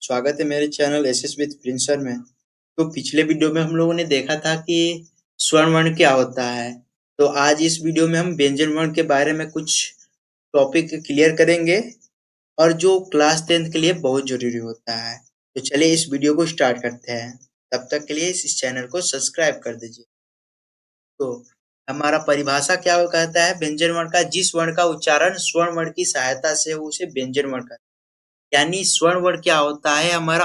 स्वागत है मेरे चैनल एसएस विद प्रिंसर में। तो पिछले वीडियो में हम लोगों ने देखा था कि स्वर्ण वर्ण क्या होता है। तो आज इस वीडियो में हम व्यंजन वर्ण के बारे में कुछ टॉपिक क्लियर करेंगे और जो क्लास 10th के लिए बहुत जरूरी होता है। तो चलिए इस वीडियो को स्टार्ट करते हैं। तब तक के लिए इस चैनल को सब्सक्राइब कर दीजिए। तो हमारा परिभाषा क्या कहता है व्यंजन वर्ण का, जिस वर्ण का उच्चारण स्वर्ण वर्ण की सहायता से हो उसे व्यंजन वर्ण कहते हैं। यानी स्वर्ण वर्ण क्या होता है, हमारा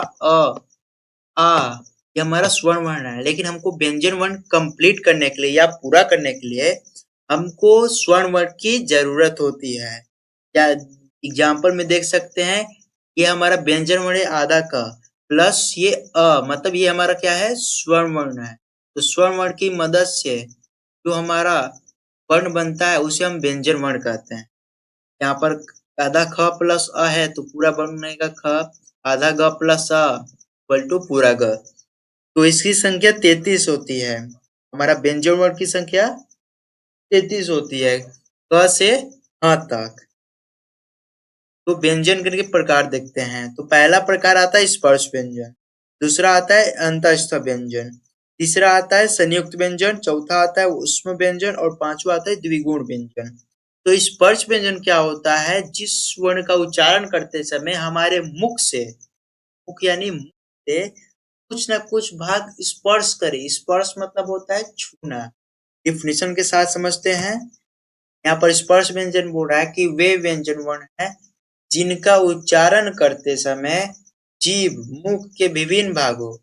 आ ये हमारा स्वर्ण वर्ण है, लेकिन हमको व्यंजन वर्ण कंप्लीट करने के लिए या पूरा करने के लिए हमको स्वर्ण वर्ण की जरूरत होती है। या एग्जाम्पल में देख सकते हैं, ये हमारा व्यंजन वर्ण है आधा का प्लस ये मतलब ये हमारा क्या है, स्वर्ण वर्ण है। तो स्वर्ण वर्ण की मदद से जो हमारा वर्ण बनता है उसे हम व्यंजन वर्ण कहते हैं। यहाँ पर आधा ख प्लस अ है तो पूरा बनेगा ख, आधा ग प्लस अ इक्वल टू पूरा ग। तो इसकी संख्या 33 होती है। हमारा व्यंजन वर्ण की संख्या 33 होती है क से ह तक। तो व्यंजन के प्रकार देखते हैं। तो पहला प्रकार आता है स्पर्श व्यंजन, दूसरा आता है अंतःस्थ व्यंजन, तीसरा आता है संयुक्त व्यंजन, चौथा आता है ऊष्म व्यंजन और पांचवा आता है द्विगुण व्यंजन। तो स्पर्श व्यंजन क्या होता है, जिस वर्ण का उच्चारण करते समय हमारे मुख से, मुख यानी मुख से कुछ ना कुछ भाग स्पर्श करे। स्पर्श मतलब होता है छूना। डिफिनेशन के साथ समझते हैं। यहाँ पर स्पर्श व्यंजन बोल रहा है कि वे व्यंजन वर्ण है जिनका उच्चारण करते समय जीभ मुख के विभिन्न भागों,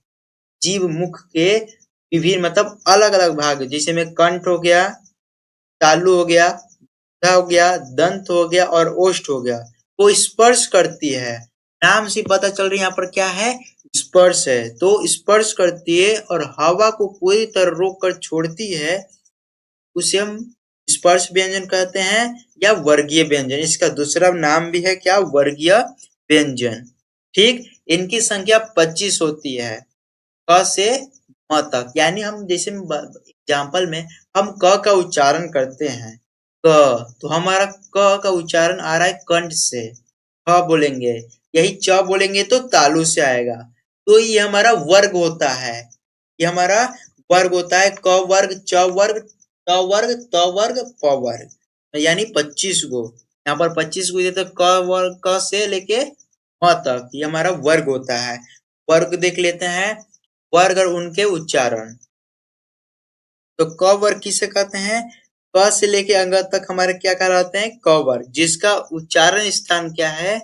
जीभ मुख के विभिन्न मतलब अलग अलग भाग, जैसे में कंठ हो गया, तालु हो गया, हो गया, दंत हो गया और ओष्ठ हो गया, वो स्पर्श करती है। नाम से पता चल रही है यहाँ पर क्या है, स्पर्श है। तो स्पर्श करती है और हवा को पूरी तरह रोक कर छोड़ती है, उसे हम स्पर्श व्यंजन कहते हैं या वर्गीय व्यंजन। इसका दूसरा नाम भी है क्या, वर्गीय व्यंजन। ठीक, इनकी संख्या 25 होती है क से म तक। यानी हम जैसे एग्जाम्पल में हम क का उच्चारण करते हैं क, तो हमारा क का उच्चारण आ रहा है कंठ से, ख बोलेंगे, यही च बोलेंगे तो तालु से आएगा। तो ये हमारा वर्ग होता है, ये हमारा वर्ग होता है क वर्ग, च वर्ग, ट वर्ग, त वर्ग, प वर्ग, यानी 25 गो। यहाँ पर 25 गो तो क वर्ग, क से लेके म तक ये हमारा वर्ग होता है। वर्ग देख लेते हैं, वर्ग और उनके उच्चारण। तो क वर्ग किसे कहते हैं, क से लेके अंग तक हमारे क्या कहलाते हैं, क वर्ग, जिसका उच्चारण स्थान क्या है,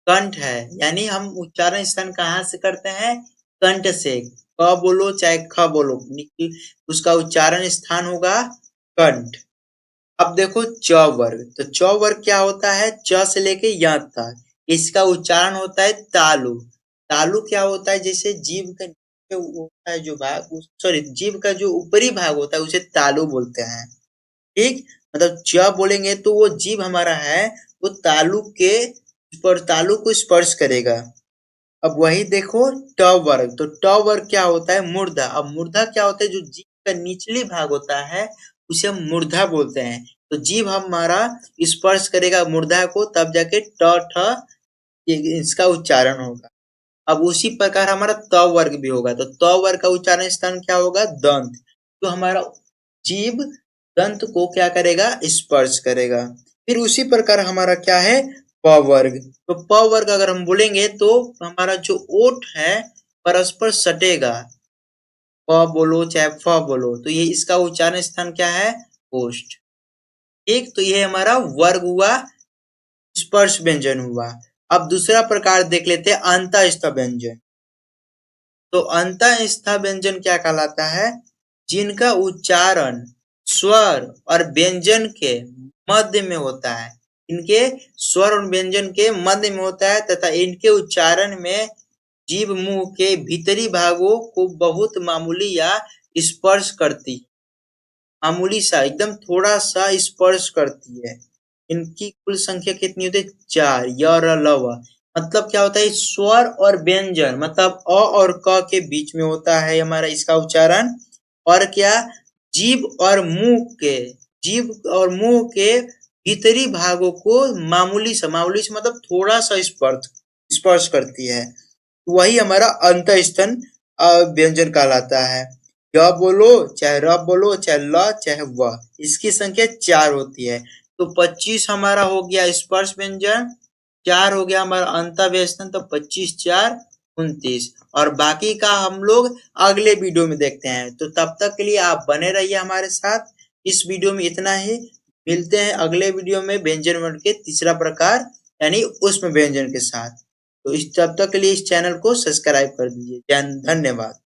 कंठ है। यानी हम उच्चारण स्थान कहाँ से करते हैं, कंठ से। क बोलो चाहे ख बोलो, उसका उच्चारण स्थान होगा कंठ। अब देखो च वर्ग, तो च वर्ग क्या होता है, च से लेके य तक, इसका उच्चारण होता है तालु। तालु क्या होता है, जैसे जीभ का नीचे होता है जो भाग, सॉरी जीभ का जो ऊपरी भाग होता है उसे तालु बोलते हैं। ठीक, मतलब च बोलेंगे तो वो जीभ हमारा है वो तालु के पर तालु को स्पर्श करेगा। अब वही देखो ट वर्ग, तो ट वर्ग क्या होता है, मूर्धा। अब मूर्धा क्या होता है, जो जीभ का निचली भाग होता है उसे हम मूर्धा बोलते हैं। तो जीभ हमारा स्पर्श करेगा मूर्धा को, तब जाके ट ठ इसका उच्चारण होगा। अब उसी प्रकार हमारा त वर्ग भी होगा, तो त वर्ग का उच्चारण स्थान क्या होगा, दंत। तो हमारा जीभ दंत को क्या करेगा, स्पर्श करेगा। फिर उसी प्रकार हमारा क्या है, प वर्ग। तो प वर्ग अगर हम बोलेंगे तो हमारा जो ओठ है परस्पर सटेगा, प बोलो चाहे फ बोलो, तो ये इसका उच्चारण स्थान क्या है, ओष्ठ। ठीक, तो ये हमारा वर्ग हुआ, स्पर्श व्यंजन हुआ। अब दूसरा प्रकार देख लेते हैं अंतःस्थ व्यंजन। तो अंतःस्थ व्यंजन क्या कहलाता है, जिनका उच्चारण स्वर और व्यंजन के मध्य में होता है। इनके स्वर और व्यंजन के मध्य में होता है तथा इनके उच्चारण में जीभ मुंह के भीतरी भागों को बहुत मामूली या स्पर्श करती, मामूली सा एकदम थोड़ा सा स्पर्श करती है। इनकी कुल संख्या कितनी होती है, 4, य र ल व। मतलब क्या होता है, स्वर और व्यंजन मतलब अ और क के बीच में होता है हमारा इसका उच्चारण। और क्या, जीभ और मुंह के, जीभ और मुंह के भीतरी भागों को मामूली सा मतलब थोड़ा सा स्पर्श स्पर्श करती है। वही हमारा अंत स्तन व्यंजन कहलाता है। य बोलो चाहे र बोलो चाहे ल चाहे व, इसकी संख्या 4 होती है। तो 25 हमारा हो गया स्पर्श व्यंजन, 4 हो गया हमारा अंत व्यंजन, तो 25 4 29, और बाकी का हम लोग अगले वीडियो में देखते हैं। तो तब तक के लिए आप बने रहिए हमारे साथ। इस वीडियो में इतना ही, मिलते हैं अगले वीडियो में व्यंजन वर्ण के तीसरा प्रकार यानी उष्म व्यंजन के साथ। तो इस तब तक के लिए इस चैनल को सब्सक्राइब कर दीजिए। धन्यवाद।